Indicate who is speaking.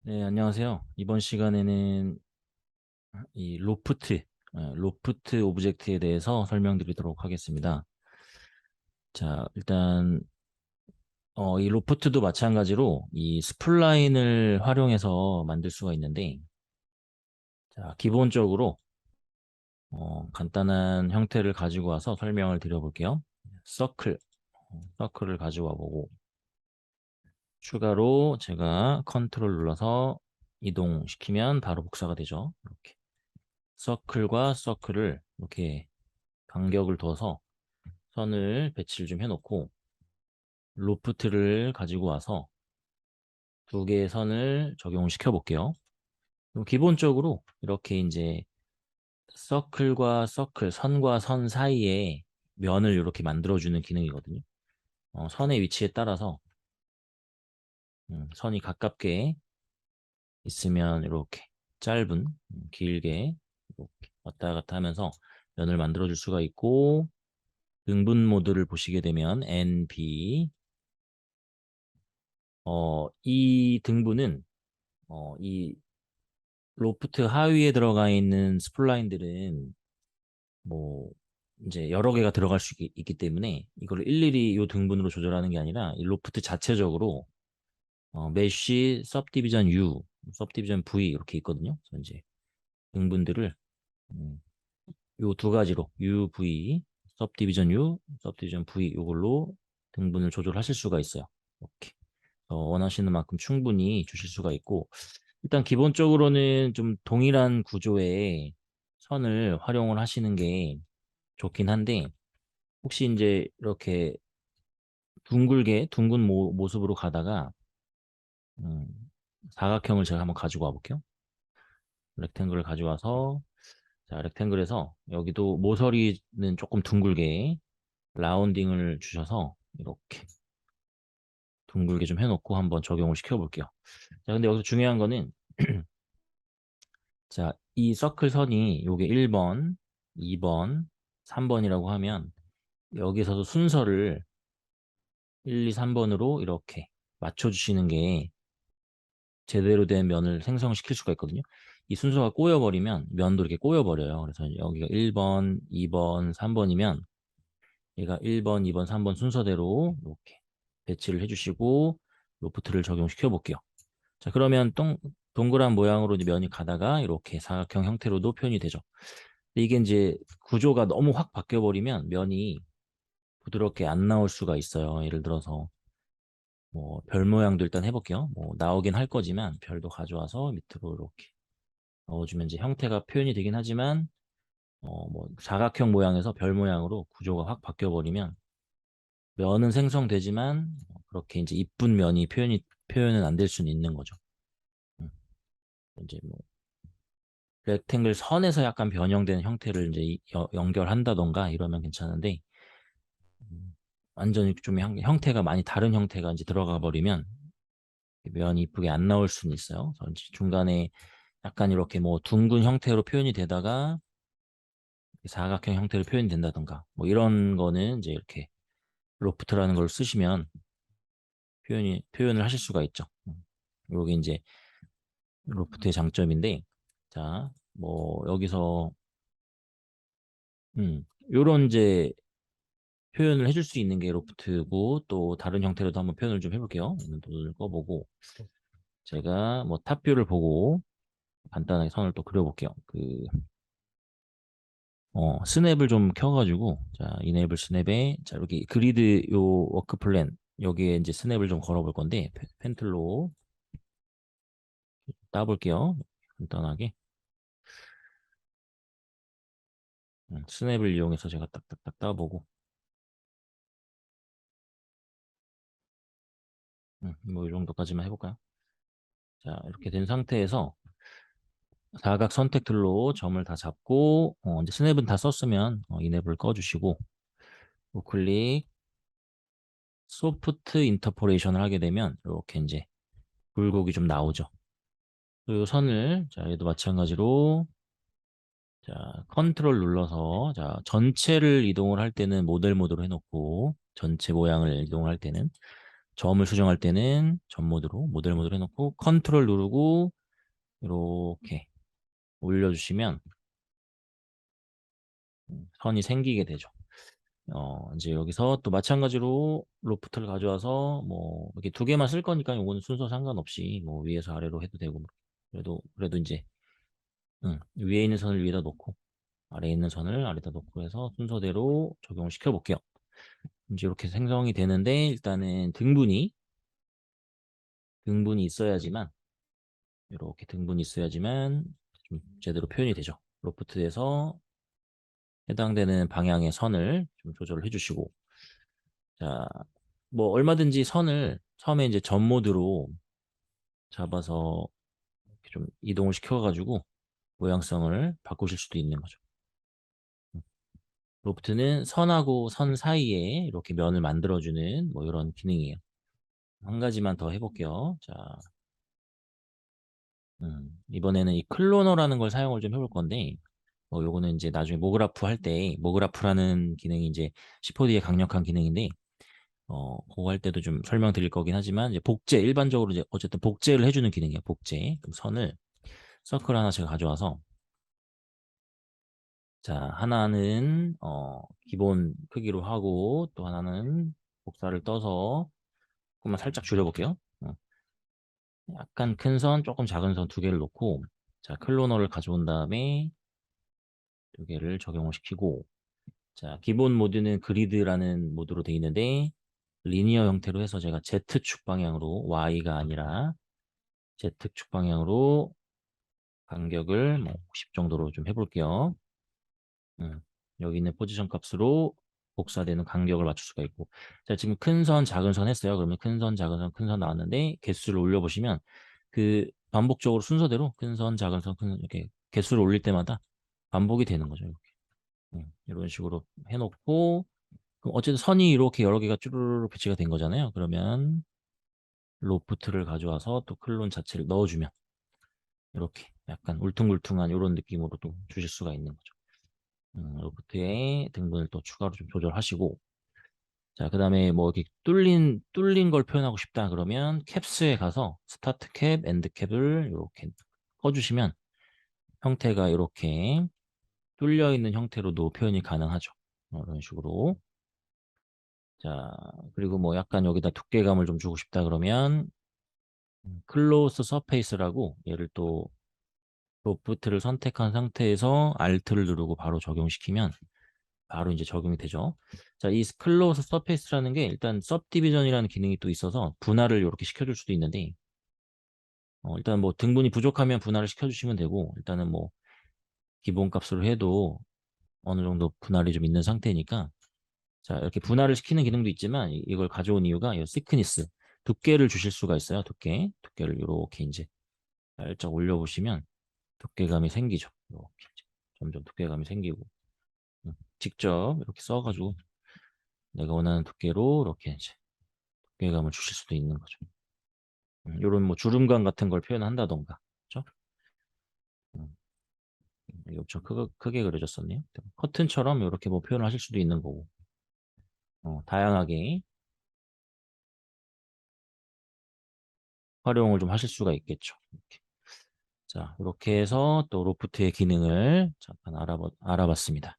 Speaker 1: 네, 안녕하세요. 이번 시간에는 이 로프트 오브젝트에 대해서 설명드리도록 하겠습니다. 자, 일단 이 로프트도 마찬가지로 이 스플라인을 활용해서 만들 수가 있는데, 자, 기본적으로 간단한 형태를 가지고 와서 설명을 드려볼게요. 서클을 가지고 와보고 추가로 제가 컨트롤 눌러서 이동시키면 바로 복사가 되죠. 이렇게 서클과 서클을 이렇게 간격을 둬서 선을 배치를 좀 해놓고 로프트를 가지고 와서 두 개의 선을 적용을 시켜 볼게요. 기본적으로 이렇게 이제 서클과 서클, 선과 선 사이에 면을 이렇게 만들어주는 기능이거든요. 선의 위치에 따라서 선이 가깝게 있으면 이렇게 짧은, 길게 이렇게 왔다 갔다 하면서 면을 만들어줄 수가 있고, 등분 모드를 보시게 되면 NB, 이 등분은 이 로프트 하위에 들어가 있는 스플라인들은 뭐 이제 여러 개가 들어갈 수 있기 때문에 이걸 일일이 이 등분으로 조절하는 게 아니라 이 로프트 자체적으로 메쉬, सब디비전 U, सब디비전 V 이렇게 있거든요. 그래서 이제 등분들을 요 두 가지로 UV, सब디비전 U, सब디비전 V 이걸로 등분을 조절하실 수가 있어요. 이렇게 원하시는 만큼 충분히 주실 수가 있고, 일단 기본적으로는 좀 동일한 구조의 선을 활용을 하시는 게 좋긴 한데, 혹시 이제 이렇게 둥근 모습으로 가다가 음, 사각형을 제가 한번 가지고 와볼게요. 렉탱글을 가져와서, 자, 렉탱글에서 여기도 모서리는 조금 둥글게 라운딩을 주셔서 이렇게 둥글게 좀 해놓고 한번 적용을 시켜볼게요. 자, 근데 여기서 중요한 거는 자, 이 서클 선이 요게 1번, 2번, 3번이라고 하면 여기서도 순서를 1, 2, 3번으로 이렇게 맞춰주시는 게 제대로 된 면을 생성시킬 수가 있거든요. 이 순서가 꼬여버리면 면도 이렇게 꼬여버려요. 그래서 여기가 1번, 2번, 3번이면 얘가 1번, 2번, 3번 순서대로 이렇게 배치를 해주시고 로프트를 적용시켜 볼게요. 자, 그러면 동그란 모양으로 이제 면이 가다가 이렇게 사각형 형태로도 표현이 되죠. 근데 이게 이제 구조가 너무 확 바뀌어버리면 면이 부드럽게 안 나올 수가 있어요. 예를 들어서 뭐 별 모양도 일단 해볼게요. 뭐 나오긴 할 거지만 별도 가져와서 밑으로 이렇게 넣어주면 이제 형태가 표현이 되긴 하지만 뭐 사각형 모양에서 별 모양으로 구조가 확 바뀌어버리면 면은 생성되지만 그렇게 이제 이쁜 면이 표현은 안 될 수는 있는 거죠. 음, 이제 뭐 렉탱글 선에서 약간 변형된 형태를 이제 연결한다던가 이러면 괜찮은데 완전히 좀 형태가 많이 다른 형태가 이제 들어가 버리면 면이 이쁘게 안 나올 수는 있어요. 그래서 이제 중간에 약간 이렇게 뭐 둥근 형태로 표현이 되다가 사각형 형태로 표현이 된다던가 뭐 이런 거는 이제 이렇게 로프트라는 걸 쓰시면 표현을 하실 수가 있죠. 이게 이제 로프트의 장점인데, 자, 뭐 여기서 요런 이제 표현을 해줄 수 있는 게 로프트고, 또 다른 형태로도 한번 표현을 좀 해볼게요. 눈을 꺼보고 제가 뭐 탑뷰를 보고 간단하게 선을 또 그려볼게요. 스냅을 좀 켜가지고, 자, 이네이블 스냅에, 자, 여기 그리드 요 워크 플랜, 여기에 이제 스냅을 좀 걸어볼 건데, 펜틀로 따볼게요. 간단하게. 스냅을 이용해서 제가 딱딱딱 따보고, 뭐 이 정도까지만 해볼까요? 자, 이렇게 된 상태에서 사각 선택 툴로 점을 다 잡고, 이제 스냅은 다 썼으면, 이냅을 꺼주시고, 우클릭, 소프트 인터포레이션을 하게 되면, 이렇게 이제 굴곡이 좀 나오죠. 그리고 선을, 자, 얘도 마찬가지로, 자, 컨트롤 눌러서, 자, 전체를 이동을 할 때는 모델 모드로 해놓고, 전체 모양을 이동할 때는, 점을 수정할 때는 점 모드로, 모델 모드로 해놓고 컨트롤 누르고 이렇게 올려주시면 선이 생기게 되죠. 이제 여기서 또 마찬가지로 로프트를 가져와서 뭐 이렇게 두 개만 쓸 거니까 이거는 순서 상관없이 뭐 위에서 아래로 해도 되고 그래도 이제 위에 있는 선을 위에다 놓고 아래에 있는 선을 아래다 놓고 해서 순서대로 적용을 시켜 볼게요. 이제 이렇게 생성이 되는데 일단은 등분이 있어야지만 이렇게 등분이 있어야지만 좀 제대로 표현이 되죠. 로프트에서 해당되는 방향의 선을 좀 조절을 해주시고 자, 뭐 얼마든지 선을 처음에 이제 점 모드로 잡아서 이렇게 좀 이동을 시켜가지고 모양성을 바꾸실 수도 있는 거죠. 로프트는 선하고 선 사이에 이렇게 면을 만들어주는 뭐 이런 기능이에요. 한 가지만 더 해볼게요. 자, 이번에는 이 클로너라는 걸 사용을 좀 해볼 건데, 뭐 요거는 이제 나중에 모그라프 할 때, 모그라프라는 기능이 이제 C4D의 강력한 기능인데, 그거 할 때도 좀 설명드릴 거긴 하지만, 이제 일반적으로 이제 어쨌든 복제를 해주는 기능이에요. 복제. 그럼 선을, 서클 하나 제가 가져와서, 자, 하나는, 기본 크기로 하고, 또 하나는 복사를 떠서, 조금만 살짝 줄여볼게요. 약간 큰 선, 조금 작은 선 두 개를 놓고, 자, 클로너를 가져온 다음에 두 개를 적용을 시키고, 자, 기본 모드는 그리드라는 모드로 되어 있는데, 리니어 형태로 해서 제가 Z축 방향으로, Y가 아니라 Z축 방향으로 간격을 뭐 10 정도로 좀 해볼게요. 음, 여기 있는 포지션 값으로 복사되는 간격을 맞출 수가 있고. 자, 지금 큰 선, 작은 선 했어요. 그러면 큰 선, 작은 선, 큰 선 나왔는데, 개수를 올려보시면, 그 반복적으로 순서대로 큰 선, 작은 선, 큰 선, 이렇게 개수를 올릴 때마다 반복이 되는 거죠. 이렇게. 이런 식으로 해놓고, 그럼 어쨌든 선이 이렇게 여러 개가 쭈루루루 배치가 된 거잖아요. 그러면 로프트를 가져와서 또 클론 자체를 넣어주면 이렇게 약간 울퉁불퉁한 이런 느낌으로 또 주실 수가 있는 거죠. 로프트에 등분을 또 추가로 좀 조절하시고 자, 그 다음에 뭐 이렇게 뚫린 걸 표현하고 싶다 그러면 캡스에 가서 스타트 캡, 엔드 캡을 이렇게 꺼주시면 형태가 이렇게 뚫려 있는 형태로도 표현이 가능하죠. 이런 식으로. 자, 그리고 뭐 약간 여기다 두께감을 좀 주고 싶다 그러면 클로스 서페이스라고 얘를 또 로프트를 선택한 상태에서 Alt를 누르고 바로 적용시키면 바로 이제 적용이 되죠. 자, 이 클로스 서페이스라는 게 일단 सब디비전이라는 기능이 또 있어서 분할을 이렇게 시켜줄 수도 있는데 일단 뭐 등분이 부족하면 분할을 시켜주시면 되고 일단은 뭐 기본값으로 해도 어느 정도 분할이 좀 있는 상태니까 자, 이렇게 분할을 시키는 기능도 있지만 이걸 가져온 이유가 이 시크니스, 두께를 주실 수가 있어요. 두께를 이렇게 이제 살짝 올려보시면 두께감이 생기죠. 이렇게 점점 두께감이 생기고 직접 이렇게 써가지고 내가 원하는 두께로 이렇게 이제 두께감을 주실 수도 있는 거죠. 이런 뭐 주름감 같은 걸 표현한다던가, 그렇죠? 이게 엄청 크게 그려졌었네요. 커튼처럼 이렇게 뭐 표현을 하실 수도 있는 거고, 다양하게 활용을 좀 하실 수가 있겠죠. 이렇게. 자, 이렇게 해서 또 로프트의 기능을 잠깐 알아봤습니다.